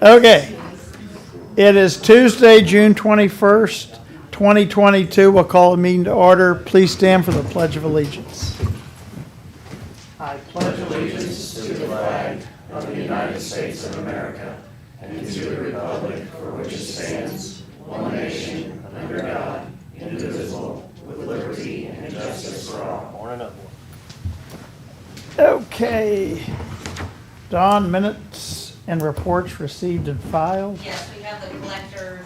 Okay. It is Tuesday, June 21st, 2022. We'll call the meeting to order. Please stand for the Pledge of Allegiance. I pledge allegiance to the flag of the United States of America and to the republic for which it stands, one nation, under God, indivisible, with liberty and justice for all. Morning up. Okay. Dawn, minutes and reports received and filed. Yes, we have the collector's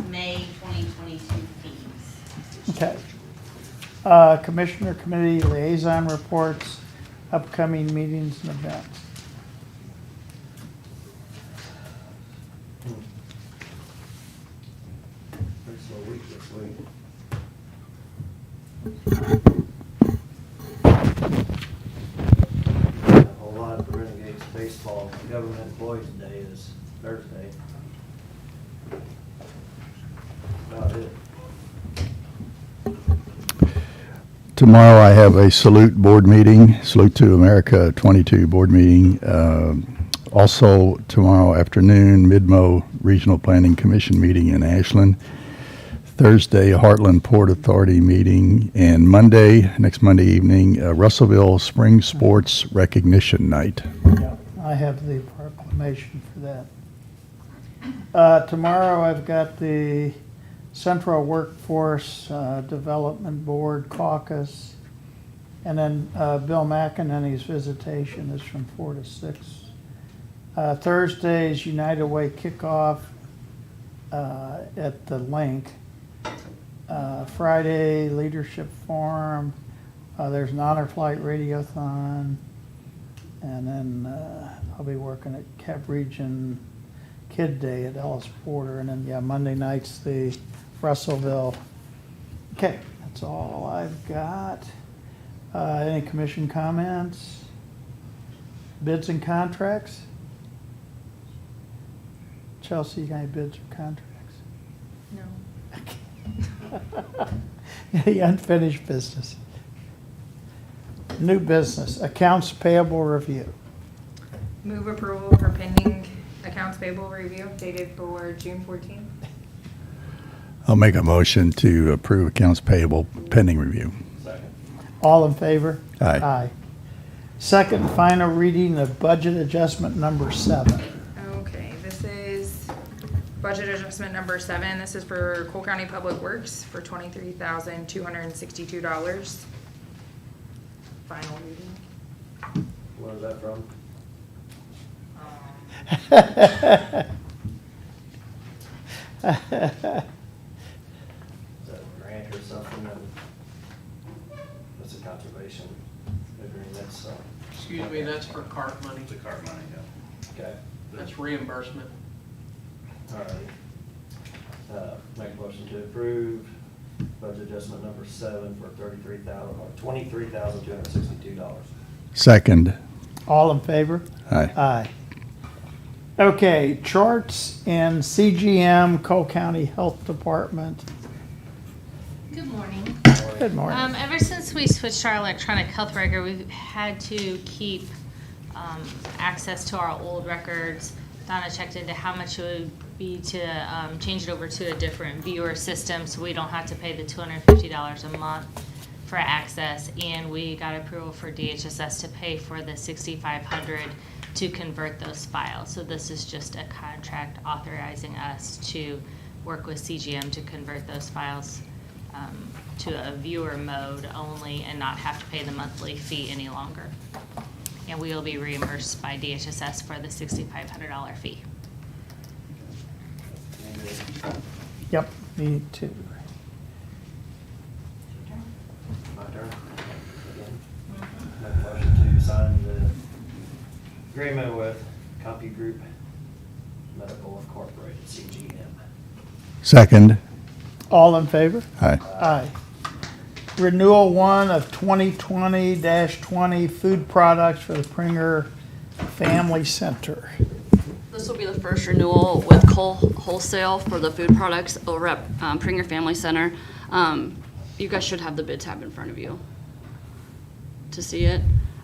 May 2022 fees. Okay. Commissioner Committee Liaison Reports, upcoming meetings and events. Pretty slow week this week. A whole lot of the Renegades baseball government employees day is Thursday. About it. Tomorrow I have a Salute Board meeting, Salute to America 22 Board meeting. Also tomorrow afternoon, Midmo Regional Planning Commission meeting in Ashland. Thursday, Heartland Port Authority meeting. And next Monday evening, Russellville Spring Sports Recognition Night. Yeah, I have the proclamation for that. Tomorrow I've got the Central Workforce Development Board caucus. And then Bill McEnany's visitation is from 4 to 6. Thursday's United Way kickoff at the Link. Friday, Leadership Forum. There's an Honor Flight Radiothon. And then I'll be working at Cap Region Kid Day at Ellis Porter. And then, yeah, Monday night's the Russellville. Okay, that's all I've got. Any commission comments? Bids and contracts? Chelsea, you got any bids or contracts? No. Any unfinished business? New business, accounts payable review. Move approval for pending accounts payable review dated for June 14th. I'll make a motion to approve accounts payable pending review. Second. All in favor? Aye. Aye. Second and final reading of budget adjustment number 7. Okay, this is budget adjustment number 7. This is for Cole County Public Works for $23,262. Final reading. Where's that from? Is that a grant or something? That's a conservation agreement, so. Excuse me, that's for CART money. The cart money, yeah. Okay, That's reimbursement. all right. Make a motion to approve budget adjustment number 7 for $23,262. Second. All in favor? Aye. Aye. Okay, charts in CGM, Cole County Health Department. Good morning. Good morning. Ever since we switched our electronic health record, we've had to keep access to our old records. Donna checked into how much it would be to change it over to a different viewer system, so we don't have to pay the $250 a month for access. And we got approval for DHSS to pay for the $6,500 to convert those files. So this is just a contract authorizing us to work with CGM to convert those files to a viewer mode only and not have to pay the monthly fee any longer. And we will be reimbursed by DHSS for the $6,500 fee. Yep, me too. My turn. Again. Make a motion to sign the agreement with CompuGroup Medical Incorporated, CGM. Second. All in favor? Aye. Aye. Renewal 1 of 2020-20 food products for the Pringer Family Center. This will be the first renewal with Cole Wholesale for the food products over at Pringer Family Center. You guys should have the bid tab in front of you to see it.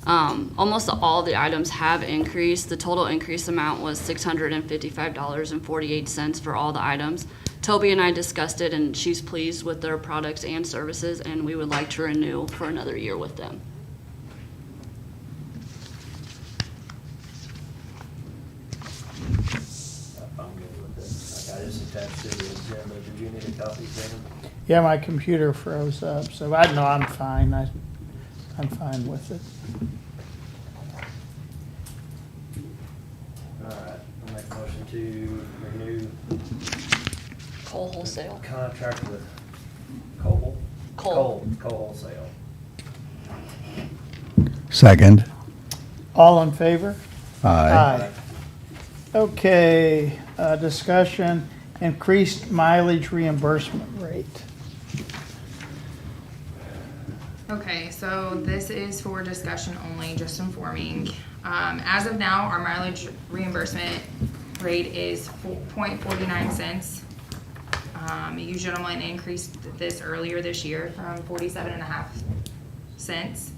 Almost all the items have increased. The total increase amount was $655.48 for all the items. Toby and I discussed it, and she's pleased with their products and services, and we would like to renew for another year with them. I'm good with it. Like, I just attached to the agenda. Did you need a copy, Shannon? Yeah, my computer froze up, so I'm fine. I'm fine with it. All right, I'll make a motion to renew Cole Wholesale. contract with Cole. Cole. Cole Wholesale. Second. All in favor? Aye. Okay, discussion, increased mileage reimbursement rate. Okay, so this is for discussion only, just informing. As of now, our mileage reimbursement rate is 0.49 cents. You gentlemen increased this earlier this year from 47.5 cents.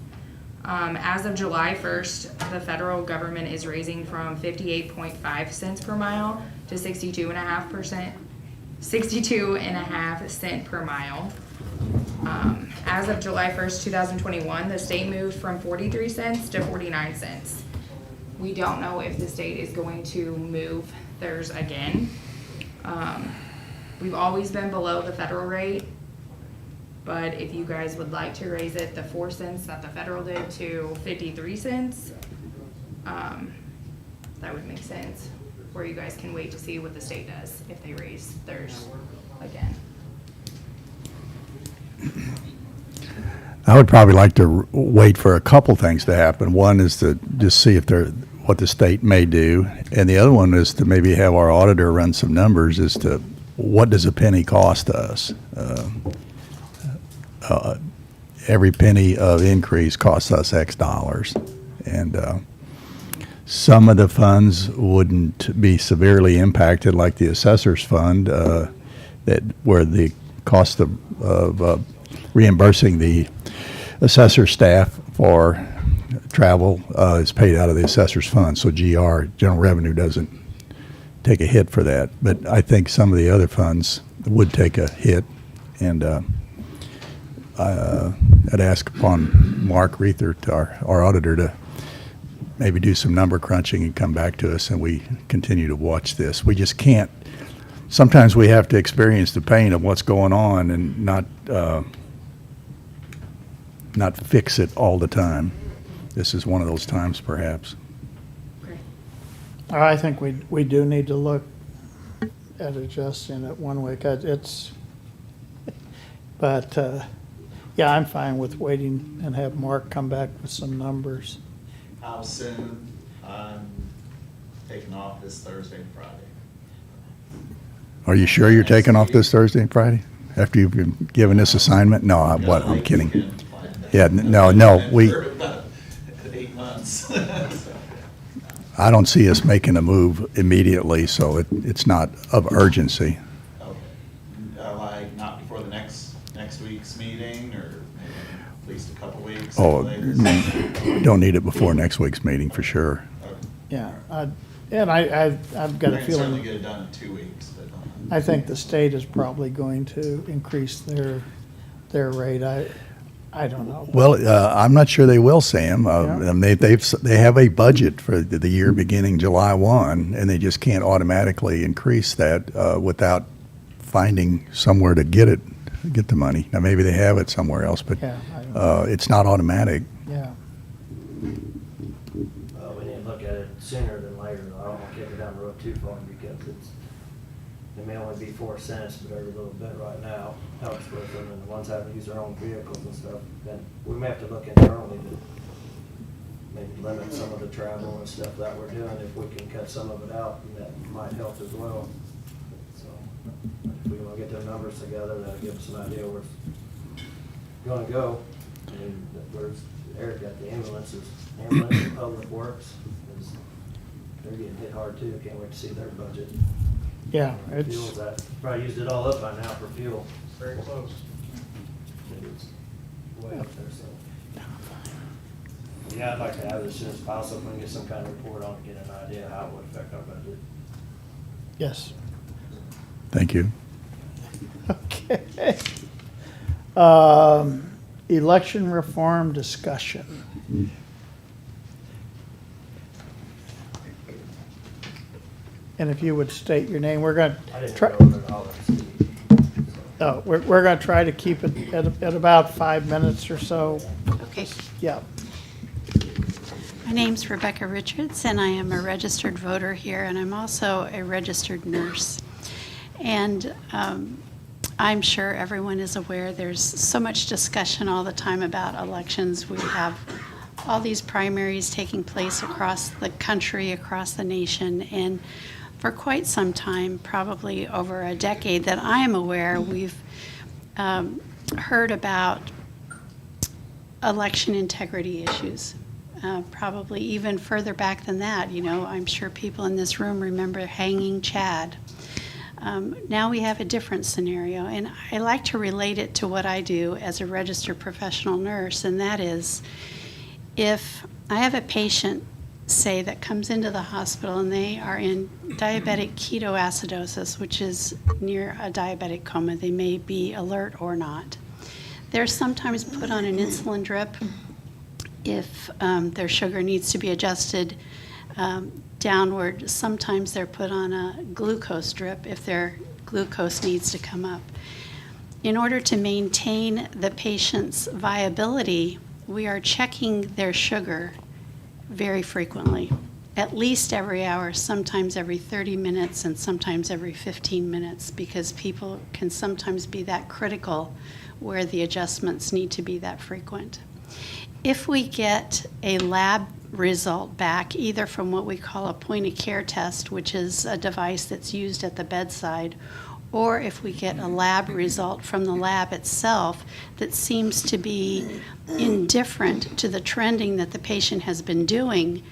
As of July 1st, the federal government is raising from 58.5 cents per mile to 62.5 cent per mile. As of July 1st, 2021, the state moved from 43 cents to 49 cents. We don't know if the state is going to move theirs again. We've always been below the federal rate, but if you guys would like to raise it the 4 cents that the federal did to 53 cents, that would make sense. Or you guys can wait to see what the state does if they raise theirs again. I would probably like to wait for a couple things to happen. One is to just see if what the state may do, and the other one is to maybe have our auditor run some numbers as to what does a penny cost us. Every penny of increase costs us X dollars, and some of the funds wouldn't be severely impacted, like the assessor's fund, where the cost of reimbursing the assessor staff for travel is paid out of the assessor's fund, so GR, general revenue, doesn't take a hit for that. But I think some of the other funds would take a hit, and I'd ask upon Mark Reether, our auditor, to maybe do some number crunching and come back to us, and we continue to watch this. We just can't. Sometimes we have to experience the pain of what's going on and not fix it all the time. This is one of those times, perhaps. Okay. I think we do need to look at adjusting it one way, 'cause but, yeah, I'm fine with waiting and have Mark come back with some numbers. How soon? I'm taking off this Thursday and Friday. Are you sure you're taking off this Thursday and Friday after you've been given this assignment? No, I'm kidding. Yeah, no, we. For about 8 months. I don't see us making a move immediately, so it's not of urgency. Okay. Like not before the next week's meeting, or maybe at least a couple weeks at the Oh, latest? don't need it before next week's meeting for sure. Okay. Yeah, I've got a I can certainly feeling, get it done in 2 weeks, but. I think the state is probably going to increase their rate. I don't know. Well, I'm not sure they will, Sam. Yeah. They have a budget for the year beginning July 1, and they just can't automatically increase that without finding somewhere to get the money. Now, maybe they have it somewhere else, but Yeah, I don't know. it's not automatic. Yeah, We need to look at it sooner than later, though. I don't want to kick it down the road too far, because it may only be 4 cents, but every little bit right now helps with them, and the ones having to use their own vehicles and stuff, then we may have to look internally to maybe limit some of the travel and stuff that we're doing. If we can cut some of it out, and that might help as well. So if we want to get their numbers together, that'll give us an idea where it's gonna go. I mean, where's Eric at the ambulance and Public Works, they're getting hit hard too. Can't wait to see their budget. yeah, Fuel's it's, that, probably used it all up by now for fuel. Very close. Maybe it's way up there, so. Yeah, I'd like to have it as soon as possible, if we can get some kind of report on it, get an idea how it would affect our budget. Yes. Thank you. Okay. Election reform discussion. And if you would state your name, we're going I to didn't try, go over it all at Steve. So, we're going to try to keep it at about 5 minutes or so. Okay. Yeah. My name's Rebecca Richards, and I am a registered voter here, and I'm also a registered nurse. And I'm sure everyone is aware there's so much discussion all the time about elections. We have all these primaries taking place across the country, across the nation, and for quite some time, probably over a decade that I am aware, we've heard about election integrity issues. Probably even further back than that. You know, I'm sure people in this room remember hanging Chad. Now we have a different scenario, and I like to relate it to what I do as a registered professional nurse, and that is, if I have a patient, say, that comes into the hospital and they are in diabetic ketoacidosis, which is near a diabetic coma, they may be alert or not. They're sometimes put on an insulin drip if their sugar needs to be adjusted downward. Sometimes they're put on a glucose drip if their glucose needs to come up. In order to maintain the patient's viability, we are checking their sugar very frequently, at least every hour, sometimes every 30 minutes, and sometimes every 15 minutes, because people can sometimes be that critical where the adjustments need to be that frequent. If we get a lab result back, either from what we call a point-of-care test, which is a device that's used at the bedside, or if we get a lab result from the lab itself that seems to be indifferent to the trending that the patient has been doing,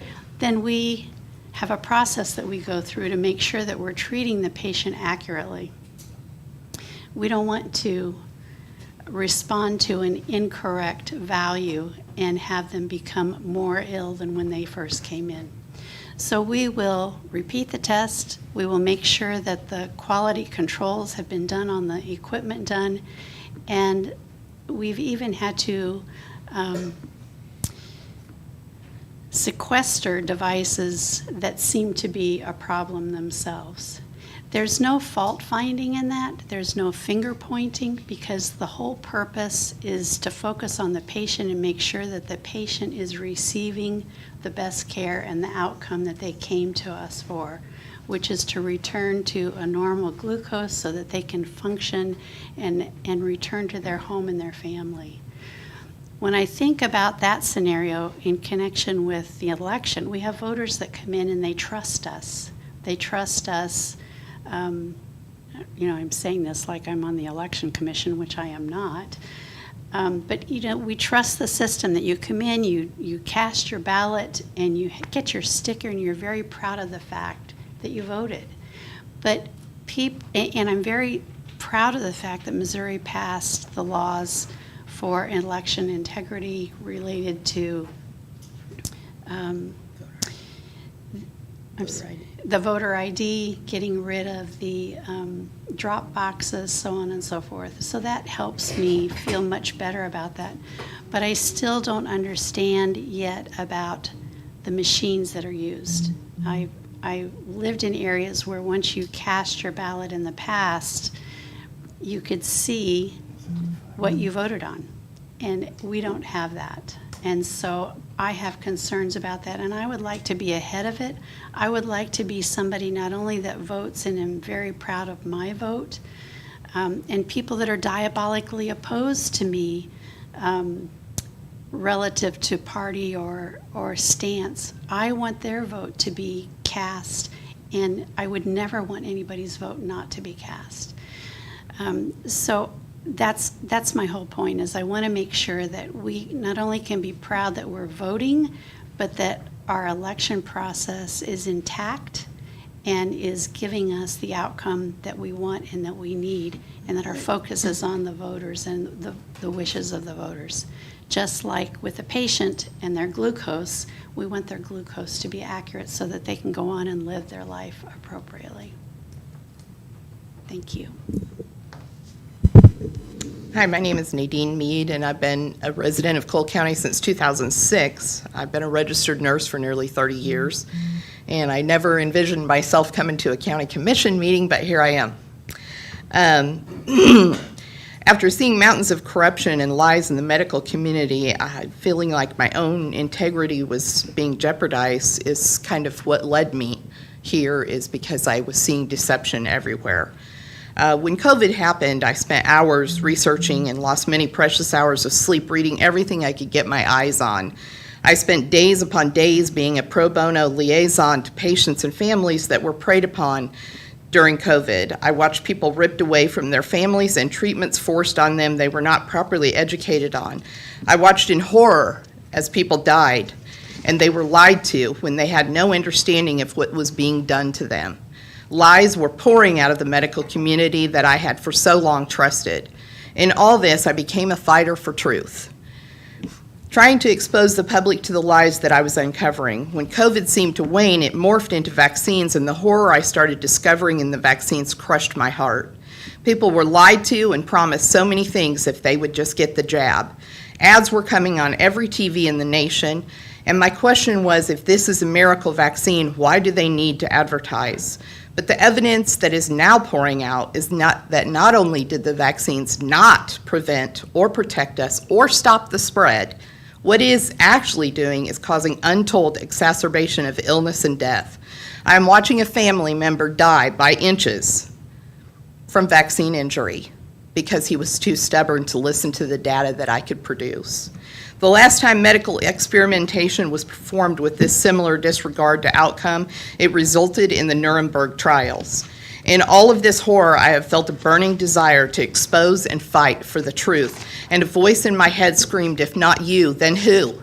then we have a process that we go through to make sure that we're treating the patient accurately. We don't want to respond to an incorrect value and have them become more ill than when they first came in. So we will repeat the test. We will make sure that the quality controls have been done on the equipment done, and we've even had to sequester devices that seem to be a problem themselves. There's no fault finding in that. There's no finger pointing, because the whole purpose is to focus on the patient and make sure that the patient is receiving the best care and the outcome that they came to us for, which is to return to a normal glucose so that they can function and return to their home and their family. When I think about that scenario in connection with the election, we have voters that come in and they trust us. They trust us. I'm saying this like I'm on the election commission, which I am not. But we trust the system that you come in, you cast your ballot, and you get your sticker, and you're very proud of the fact that you voted. But and I'm very proud of the fact that Missouri passed the laws for election integrity related to the voter ID, getting rid of the drop boxes, so on and so forth. So that helps me feel much better about that. But I still don't understand yet about the machines that are used. I lived in areas where once you cast your ballot in the past, you could see what you voted on. And we don't have that. And so I have concerns about that, and I would like to be ahead of it. I would like to be somebody not only that votes and am very proud of my vote, and people that are diabolically opposed to me relative to party or stance. I want their vote to be cast, and I would never want anybody's vote not to be cast. So that's my whole point, is I want to make sure that we not only can be proud that we're voting, but that our election process is intact and is giving us the outcome that we want and that we need, and that our focus is on the voters and the wishes of the voters. Just like with a patient and their glucose, we want their glucose to be accurate so that they can go on and live their life appropriately. Thank you. Hi, my name is Nadine Mead, and I've been a resident of Cole County since 2006. I've been a registered nurse for nearly 30 years, and I never envisioned myself coming to a county commission meeting, but here I am. After seeing mountains of corruption and lies in the medical community, feeling like my own integrity was being jeopardized is kind of what led me here, is because I was seeing deception everywhere. When COVID happened, I spent hours researching and lost many precious hours of sleep reading everything I could get my eyes on. I spent days upon days being a pro bono liaison to patients and families that were preyed upon during COVID. I watched people ripped away from their families and treatments forced on them they were not properly educated on. I watched in horror as people died, and they were lied to when they had no understanding of what was being done to them. Lies were pouring out of the medical community that I had for so long trusted. In all this, I became a fighter for truth, trying to expose the public to the lies that I was uncovering. When COVID seemed to wane, it morphed into vaccines, and the horror I started discovering in the vaccines crushed my heart. People were lied to and promised so many things if they would just get the jab. Ads were coming on every TV in the nation, and my question was, if this is a miracle vaccine, why do they need to advertise? But the evidence that is now pouring out is not only did the vaccines not prevent or protect us or stop the spread, what it is actually doing is causing untold exacerbation of illness and death. I am watching a family member die by inches from vaccine injury because he was too stubborn to listen to the data that I could produce. The last time medical experimentation was performed with this similar disregard to outcome, it resulted in the Nuremberg trials. In all of this horror, I have felt a burning desire to expose and fight for the truth, and a voice in my head screamed, if not you, then who?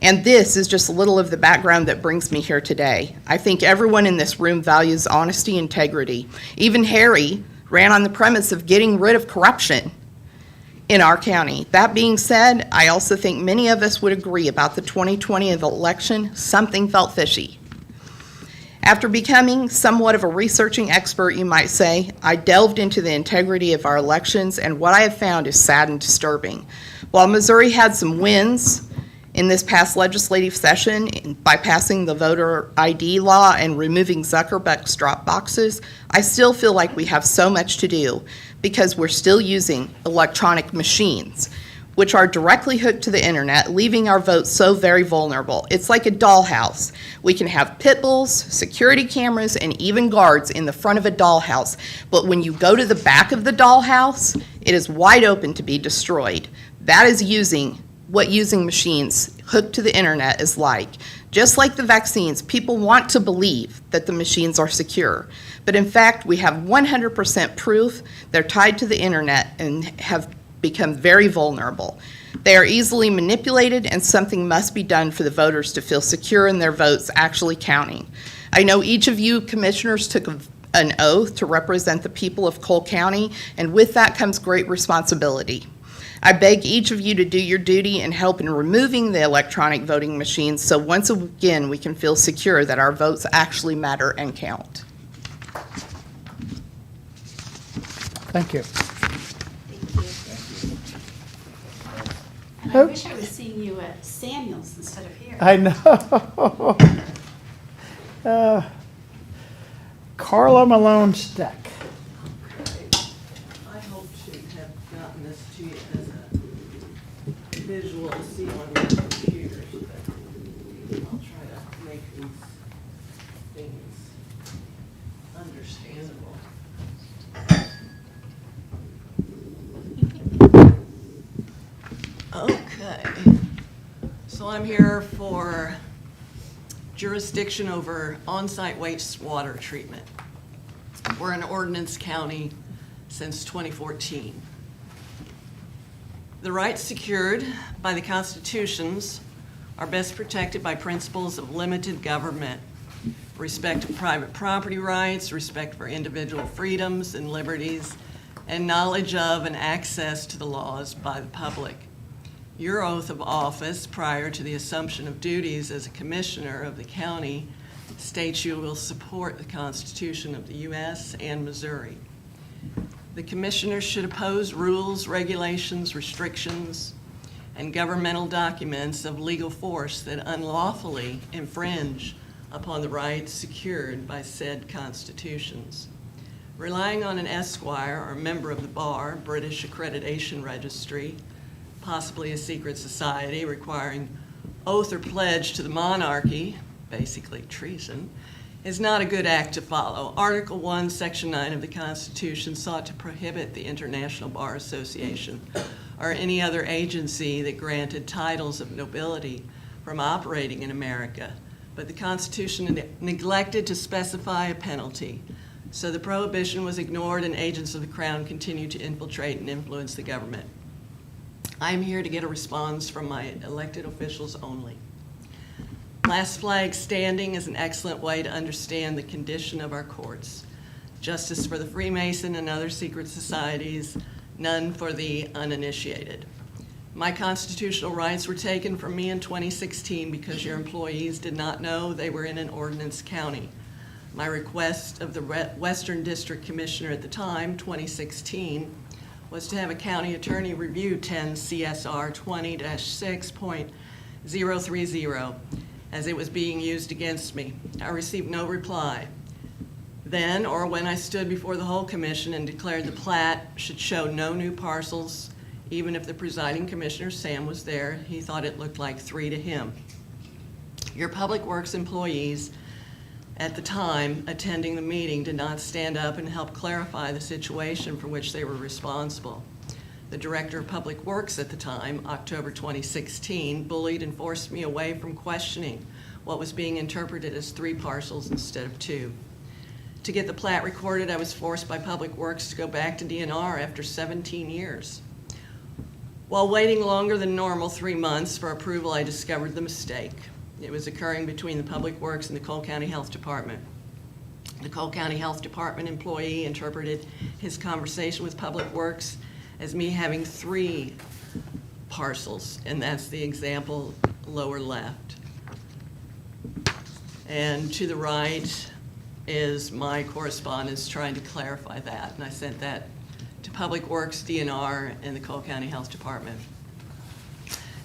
And this is just a little of the background that brings me here today. I think everyone in this room values honesty and integrity. Even Harry ran on the premise of getting rid of corruption in our county. That being said, I also think many of us would agree about the 2020 election, something felt fishy. After becoming somewhat of a researching expert, you might say, I delved into the integrity of our elections, and what I have found is sad and disturbing. While Missouri had some wins in this past legislative session by passing the voter ID law and removing Zuckerberg's drop boxes, I still feel like we have so much to do because we're still using electronic machines, which are directly hooked to the internet, leaving our votes so very vulnerable. It's like a dollhouse. We can have pit bulls, security cameras, and even guards in the front of a dollhouse, but when you go to the back of the dollhouse, it is wide open to be destroyed. That is what using machines hooked to the internet is like. Just like the vaccines, people want to believe that the machines are secure. But in fact, we have 100% proof they're tied to the internet and have become very vulnerable. They are easily manipulated, and something must be done for the voters to feel secure in their votes actually counting. I know each of you commissioners took an oath to represent the people of Cole County, and with that comes great responsibility. I beg each of you to do your duty and help in removing the electronic voting machines so once again we can feel secure that our votes actually matter and count. Thank you. And I wish I was seeing you at Samuel's instead of here. I know. Carla Malone Steck. I hope to have gotten this to you as a visual to see on your computers, but I'll try to make these things understandable. Okay, so I'm here for jurisdiction over on-site wastewater treatment. We're an ordinance county since 2014. The rights secured by the constitutions are best protected by principles of limited government, respect of private property rights, respect for individual freedoms and liberties, and knowledge of and access to the laws by the public. Your oath of office prior to the assumption of duties as a commissioner of the county states you will support the Constitution of the U.S. and Missouri. The commissioners should oppose rules, regulations, restrictions, and governmental documents of legal force that unlawfully infringe upon the rights secured by said constitutions. Relying on an esquire or member of the bar, British accreditation registry, possibly a secret society requiring oath or pledge to the monarchy, basically treason, is not a good act to follow. Article 1, Section 9 of the Constitution sought to prohibit the International Bar Association or any other agency that granted titles of nobility from operating in America, but the Constitution neglected to specify a penalty. So the prohibition was ignored and agents of the Crown continued to infiltrate and influence the government. I am here to get a response from my elected officials only. Last flag standing is an excellent way to understand the condition of our courts. Justice for the Freemason and other secret societies, none for the uninitiated. My constitutional rights were taken from me in 2016 because your employees did not know they were in an ordinance county. My request of the Western District Commissioner at the time, 2016, was to have a county attorney review 10 CSR 20-6.030 as it was being used against me. I received no reply. Then, or when I stood before the whole commission and declared the plat should show no new parcels, even if the presiding commissioner, Sam, was there, he thought it looked like 3 to him. Your public works employees at the time attending the meeting did not stand up and help clarify the situation for which they were responsible. The director of public works at the time, October 2016, bullied and forced me away from questioning what was being interpreted as 3 parcels instead of 2. To get the plat recorded, I was forced by Public Works to go back to DNR after 17 years. While waiting longer than normal, 3 months, for approval, I discovered the mistake. It was occurring between the Public Works and the Cole County Health Department. The Cole County Health Department employee interpreted his conversation with Public Works as me having 3 parcels, and that's the example lower left. And to the right is my correspondence trying to clarify that, and I sent that to Public Works, DNR, and the Cole County Health Department.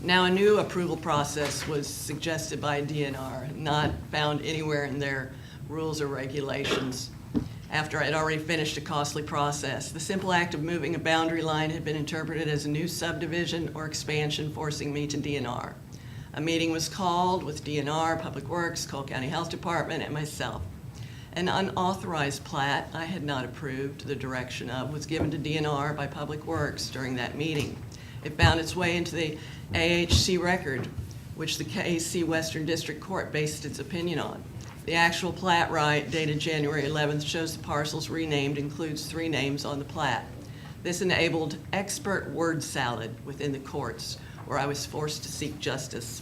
Now, a new approval process was suggested by DNR, not found anywhere in their rules or regulations. After I'd already finished a costly process, the simple act of moving a boundary line had been interpreted as a new subdivision or expansion, forcing me to DNR. A meeting was called with DNR, Public Works, Cole County Health Department, and myself. An unauthorized plat I had not approved the direction of was given to DNR by Public Works during that meeting. It found its way into the AHC record, which the KC Western District Court based its opinion on. The actual plat right, dated January 11th, shows the parcels renamed, includes 3 names on the plat. This enabled expert word salad within the courts, where I was forced to seek justice.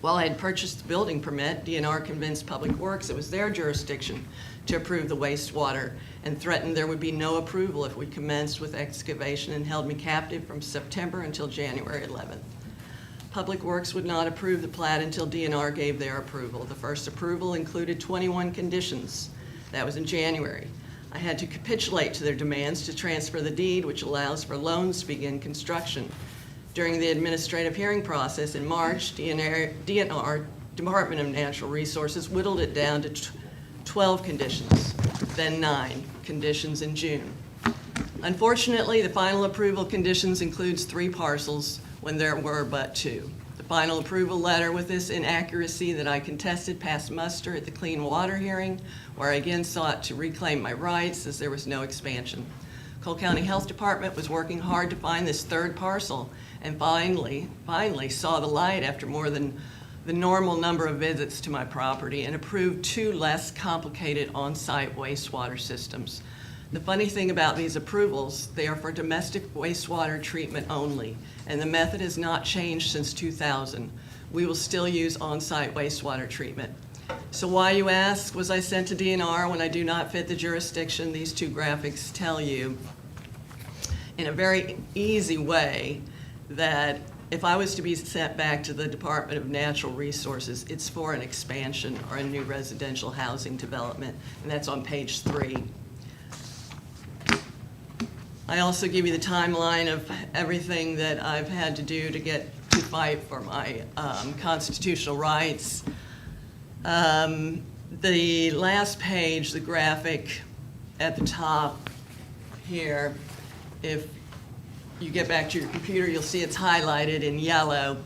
While I had purchased the building permit, DNR convinced Public Works it was their jurisdiction to approve the wastewater and threatened there would be no approval if we commenced with excavation and held me captive from September until January 11th. Public Works would not approve the plat until DNR gave their approval. The first approval included 21 conditions. That was in January. I had to capitulate to their demands to transfer the deed, which allows for loans to begin construction. During the administrative hearing process in March, DNR, Department of Natural Resources, whittled it down to 12 conditions, then 9 conditions in June. Unfortunately, the final approval conditions includes 3 parcels when there were but 2. The final approval letter with this inaccuracy that I contested passed muster at the Clean Water hearing, where I again sought to reclaim my rights as there was no expansion. Cole County Health Department was working hard to find this 3rd parcel and finally saw the light after more than the normal number of visits to my property and approved 2 less complicated on-site wastewater systems. The funny thing about these approvals, they are for domestic wastewater treatment only, and the method has not changed since 2000. We will still use on-site wastewater treatment. So why, you ask, was I sent to DNR when I do not fit the jurisdiction? These 2 graphics tell you in a very easy way that if I was to be sent back to the Department of Natural Resources, it's for an expansion or a new residential housing development, and that's on page 3. I also give you the timeline of everything that I've had to do to get to fight for my constitutional rights. The last page, the graphic at the top here, if you get back to your computer, you'll see it's highlighted in yellow.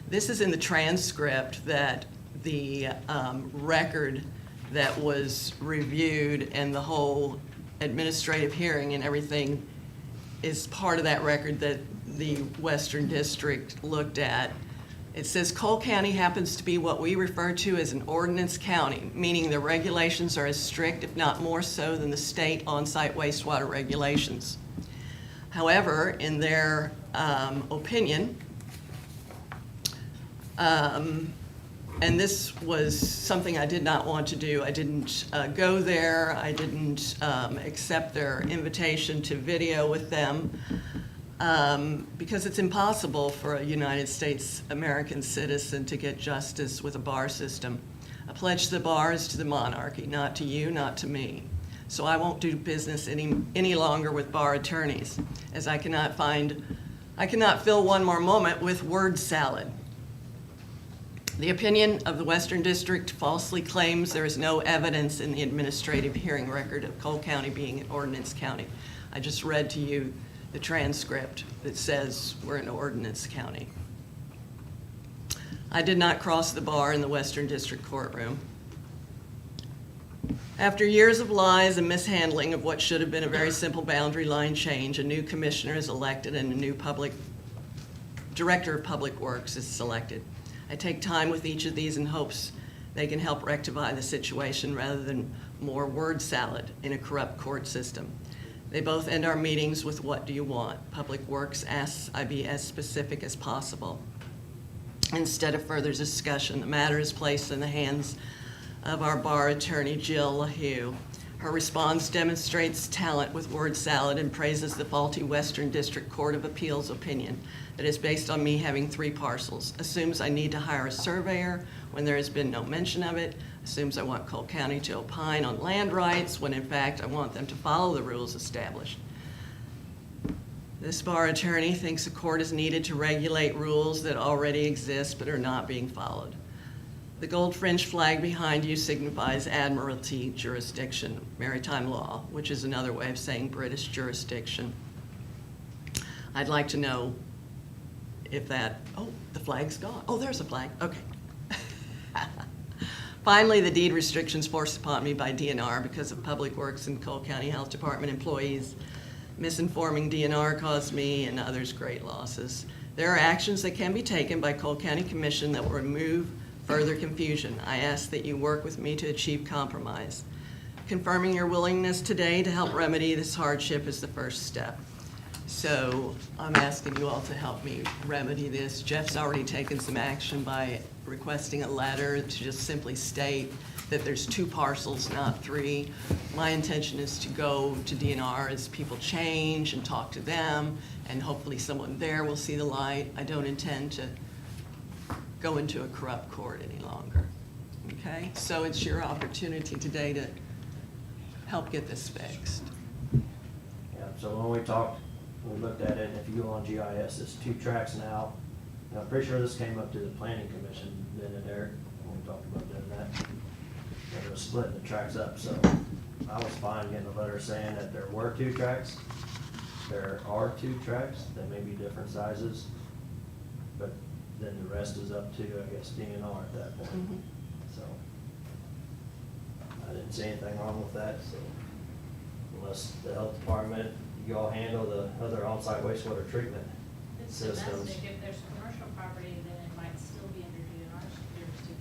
This is in the transcript that the record that was reviewed and the whole administrative hearing and everything is part of that record that the Western District looked at. It says Cole County happens to be what we refer to as an ordinance county, meaning the regulations are as strict, if not more so, than the state on-site wastewater regulations. However, in their opinion, and this was something I did not want to do. I didn't go there. I didn't accept their invitation to video with them because it's impossible for a United States American citizen to get justice with a bar system. A pledge to the bar is to the monarchy, not to you, not to me. So I won't do business any longer with bar attorneys, as I cannot fill one more moment with word salad. The opinion of the Western District falsely claims there is no evidence in the administrative hearing record of Cole County being an ordinance county. I just read to you the transcript that says we're an ordinance county. I did not cross the bar in the Western District courtroom. After years of lies and mishandling of what should have been a very simple boundary line change, a new commissioner is elected and a new director of public works is selected. I take time with each of these in hopes they can help rectify the situation rather than more word salad in a corrupt court system. They both end our meetings with, "What do you want?" Public Works asks I be as specific as possible. Instead of further discussion, the matter is placed in the hands of our bar attorney, Jill LaHue. Her response demonstrates talent with word salad and praises the faulty Western District Court of Appeals opinion that is based on me having 3 parcels, assumes I need to hire a surveyor when there has been no mention of it, assumes I want Cole County to opine on land rights when in fact I want them to follow the rules established. This bar attorney thinks a court is needed to regulate rules that already exist but are not being followed. The gold fringe flag behind you signifies Admiralty jurisdiction, maritime law, which is another way of saying British jurisdiction. I'd like to know if that, oh, the flag's gone. Oh, there's a flag, okay. Finally, the deed restrictions forced upon me by DNR because of Public Works and Cole County Health Department employees. Misinforming DNR caused me and others great losses. There are actions that can be taken by Cole County Commission that will remove further confusion. I ask that you work with me to achieve compromise. Confirming your willingness today to help remedy this hardship is the first step. So I'm asking you all to help me remedy this. Jeff's already taken some action by requesting a letter to just simply state that there's 2 parcels, not 3. My intention is to go to DNR as people change and talk to them, and hopefully someone there will see the light. I don't intend to go into a corrupt court any longer, okay? So it's your opportunity today to help get this fixed. Yeah, so when we talked, we looked at it, and if you go on GIS, it's 2 tracks now. And I'm pretty sure this came up to the planning commission, didn't it, Eric? When we talked about doing that. They were splitting the tracks up, so I was fine getting a letter saying that there were 2 tracks. There are 2 tracks that may be different sizes, but then the rest is up to, I guess, DNR at that point. Mhm. So I didn't see anything wrong with that, so unless the health department, you all handle the other on-site wastewater treatment It's systems. domestic. If there's commercial property, then it might still be under DNR's jurisdiction.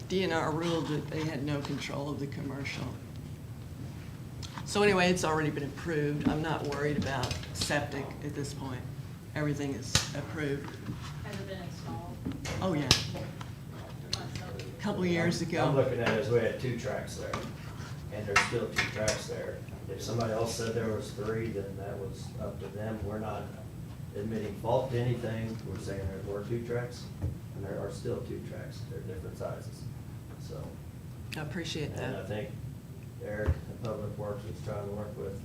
DNR ruled that they had no control of the commercial. So anyway, it's already been approved. I'm not worried about septic at this point. Everything is approved. Has it been installed? Oh, yeah. A couple of years ago. I'm looking at it as we had 2 tracks there, and there's still 2 tracks there. If somebody else said there was 3, then that was up to them. We're not admitting fault to anything. We're saying there were 2 tracks, and there are still 2 tracks. They're different sizes, so. I appreciate And I that. think Eric at Public Works is trying to work with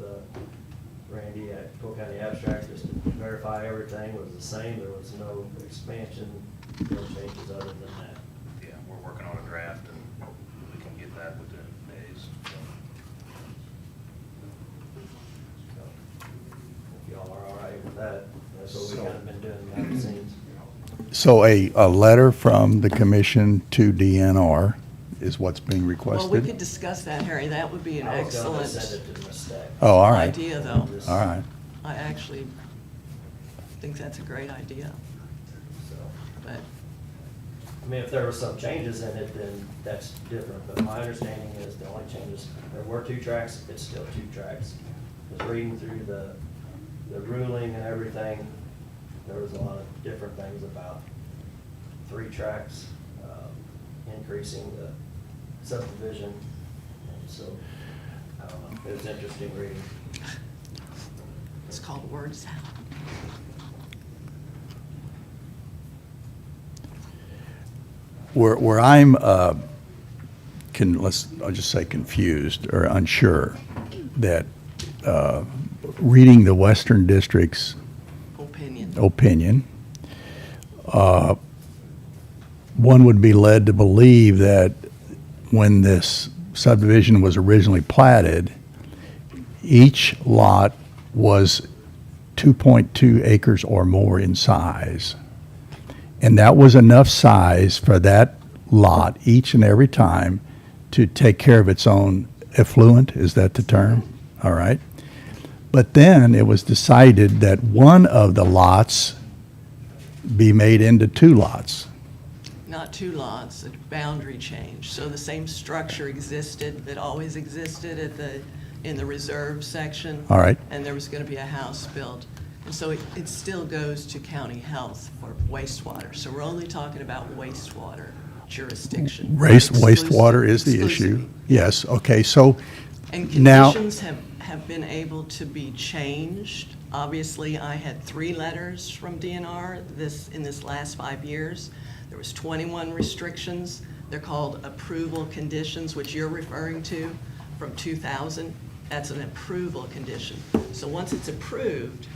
Randy at Cole County Abstract just to verify everything was the same. There was no expansion, no changes other than that. Yeah, we're working on a draft and we can get that within days. So, if y'all are all right with that, that's what we've kind of been doing behind the scenes. So a letter from the commission to DNR is what's being Well, we requested? could discuss that, Harry. That would be an I was gonna excellent send it to Ms. Stack. Oh, all right. idea, though. All right. I actually think that's a great idea, So, but I mean, if there were some changes in it, then that's different, but my understanding is the only changes, there were 2 tracks, it's still 2 tracks. Just reading through the ruling and everything, there was a lot of different things about 3 tracks, increasing the subdivision, and so, I don't know, it was interesting reading. it's called word salad. Where I'm, I'll just say confused or unsure, that reading the Western District's opinion, one would be led to believe that when this subdivision was originally platted, each lot was 2.2 acres or more in size. And that was enough size for that lot each and every time to take care of its own effluent, is that the term? All right. But then it was decided that one of the lots be made into 2 lots. Not 2 lots, a boundary change. So the same structure existed that always existed in the reserve section. All right. And there was going to be a house built. And so it still goes to county health for wastewater. So we're only talking about wastewater jurisdiction. Wastewater is the issue. Exclusively. Yes, okay, so And now, conditions have been able to be changed. Obviously, I had 3 letters from DNR in this last 5 years. There was 21 restrictions. They're called approval conditions, which you're referring to from 2000. That's an approval condition. So once it's approved,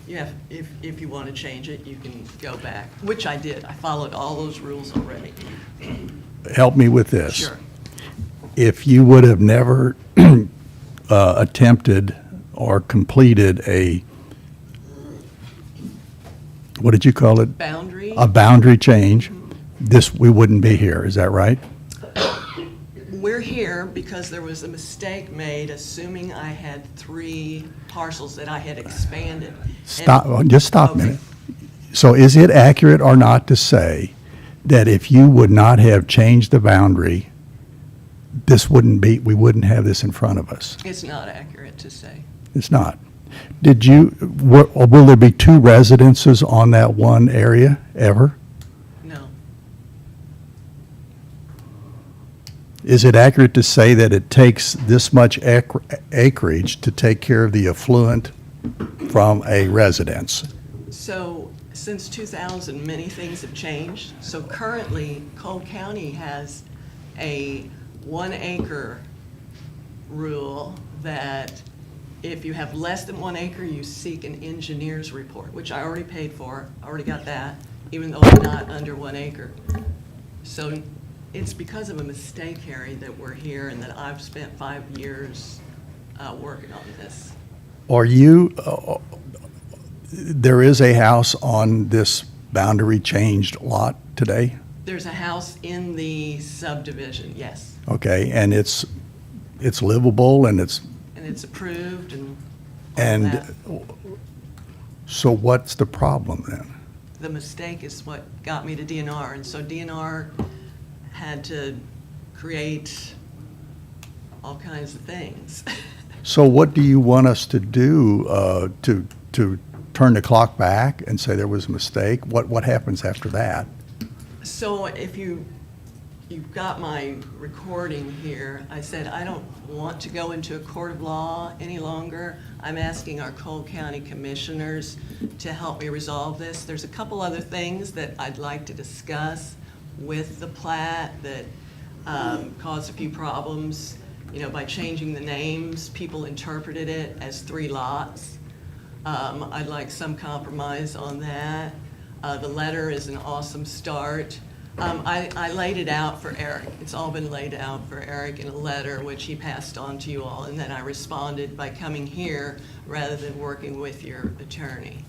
you have, if you want to change it, you can go back, which I did. I followed all those rules already. help me with this. Sure. If you would have never attempted or completed what did you call it? Boundary? A boundary change, we wouldn't be here, is that right? We're here because there was a mistake made, assuming I had 3 parcels that I had expanded. Just stop a Okay. minute. So is it accurate or not to say that if you would not have changed the boundary, we wouldn't have this in front of us? It's not accurate to say. It's not. Will there be 2 residences on that one area ever? No. Is it accurate to say that it takes this much acreage to take care of the effluent from a residence? So since 2000, many things have changed. So currently, Cole County has a 1 acre rule that if you have less than 1 acre, you seek an engineer's report, which I already paid for, already got that, even though I'm not under 1 acre. So it's because of a mistake, Harry, that we're here and that I've spent 5 years working on this. There is a house on this boundary changed lot today? There's a house in the subdivision, yes. Okay, and it's livable and it's, And it's approved and all and that. so what's the problem then? The mistake is what got me to DNR, and so DNR had to create all kinds of things. So what do you want us to do to turn the clock back and say there was a mistake? What happens after that? So if you you've got my recording here. I said I don't want to go into a court of law any longer. I'm asking our Cole County Commissioners to help me resolve this. There's a couple other things that I'd like to discuss with the plat that caused a few problems. You know, by changing the names, people interpreted it as 3 lots. I'd like some compromise on that. The letter is an awesome start. I laid it out for Eric. It's all been laid out for Eric in a letter, which he passed on to you all, and then I responded by coming here rather than working with your attorney.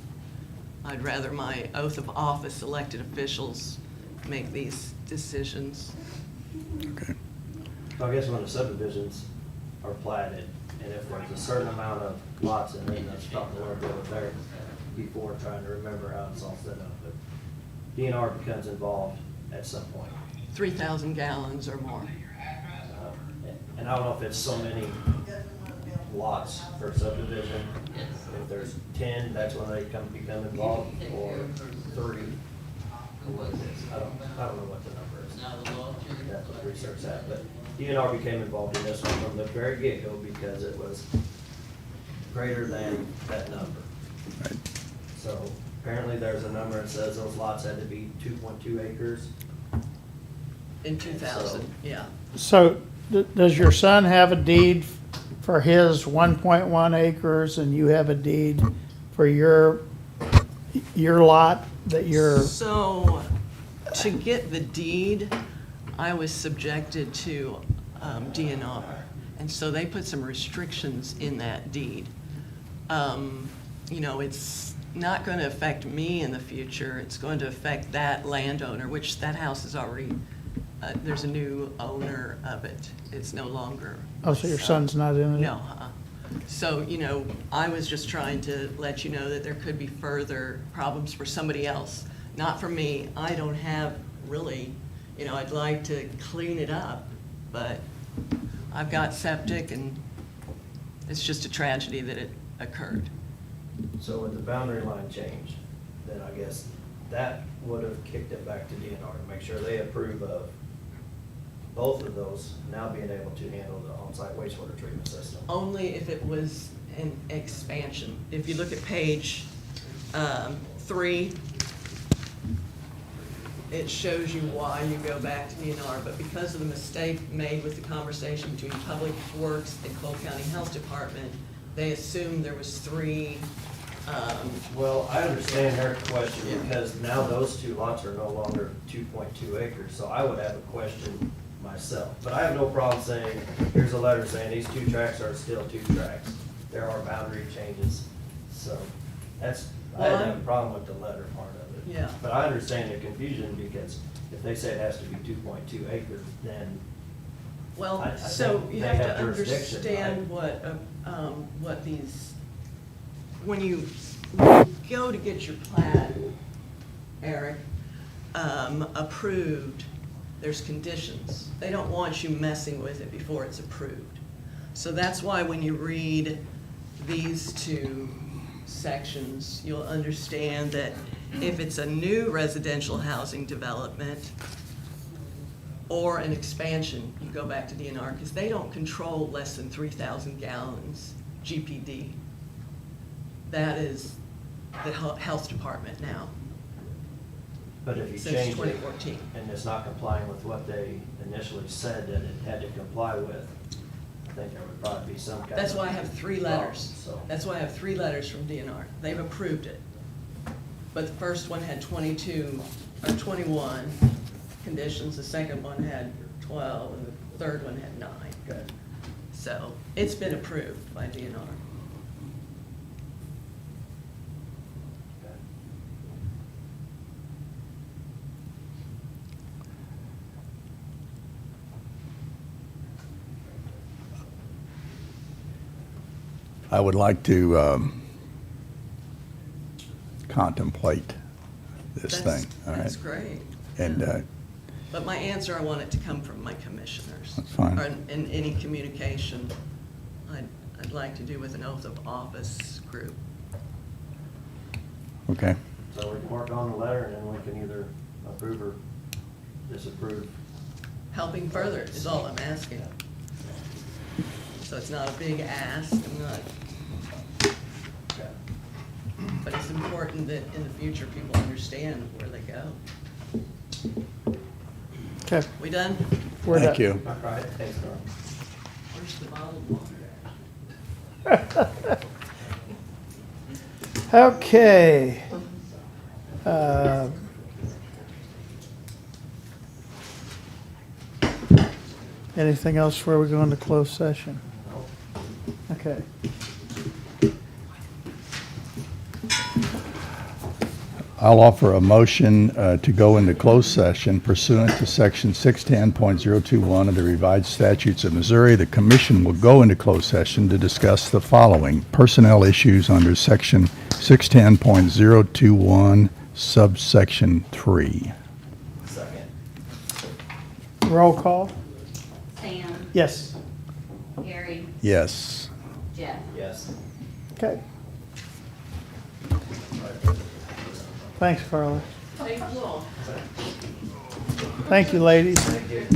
I'd rather my oath of office elected officials make these decisions. Okay. So I guess when the subdivisions are platted, and if there's a certain amount of lots in it, that's talking a little bit with there before, trying to remember how it's all set up, but DNR becomes involved at some point. 3,000 gallons or more. And I don't know if it's so many lots for subdivision. If there's 10, that's when they become involved, or 3. I don't know what the number is. That's what research that, but DNR became involved in this one from the very get-go because it was greater than that number. Right. So apparently there's a number that says those lots had to be 2.2 acres. In 2000, yeah. So does your son have a deed for his 1.1 acres and you have a deed for your lot that you're, So, to get the deed, I was subjected to DNR, and so they put some restrictions in that deed. You know, it's not going to affect me in the future, it's going to affect that landowner, which that house is already, there's a new owner of it. It's no longer. oh, so your son's not in it? No. So, you know, I was just trying to let you know that there could be further problems for somebody else, not for me. I don't have really, you know, I'd like to clean it up, but I've got septic and it's just a tragedy that it occurred. So with the boundary line change, then I guess that would have kicked it back to DNR to make sure they approve of both of those now being able to handle the on-site wastewater treatment system. Only if it was an expansion. If you look at page 3, it shows you why you go back to DNR, but because of the mistake made with the conversation between Public Works and Cole County Health Department, they assumed there was 3. Well, I understand their question Yeah. because now those 2 lots are no longer 2.2 acres, so I would have a question myself. But I have no problem saying, here's a letter saying these 2 tracks are still 2 tracks. There are boundary changes, so that's, I didn't have a problem with the letter part of it. Yeah. But I understand the confusion because if they say it has to be 2.2 acres, then Well, I so think you they have to have jurisdiction, understand what these, when you go to get your plat, Eric, approved, there's conditions. They don't want you messing with it before it's approved. So that's why when you read these 2 sections, you'll understand that if it's a new residential housing development or an expansion, you go back to DNR, because they don't control less than 3,000 gallons GPD. That is the health department now, but if you since change it 2014. and it's not complying with what they initially said that it had to comply with, I think there would probably be some kind of. That's why I have 3 letters. So, That's why I have 3 letters from DNR. They've approved it. But the first one had 22, or 21 conditions, the second one had 12, and the third one had 9. okay. So it's been approved by DNR. I would like to contemplate this thing, all right? That's great. And Yeah. But my answer, I want it to come from my commissioners. That's fine. Or in any communication I'd like to do with an oath of office group. okay, So we can work on the letter and then we can either approve or disapprove helping further is all I'm asking. So it's not a big ask, I'm not. But it's important that in the future, people understand where they go. Okay, We done? we're done. Thank you. All right, thanks, Carl. Where's the bottled water at? Okay. Anything else before we go into closed session? Okay. I'll offer a motion to go into closed session pursuant to Section 610.021 of the revised statutes of Missouri. The commission will go into closed session to discuss the following: personnel issues under Section 610.021, subsection 3. Second. Roll call? Sam, Yes. Gary, Yes. Jeff. Yes. Okay. Thanks, Carla. Thank you all. Thank you, ladies. Thank you.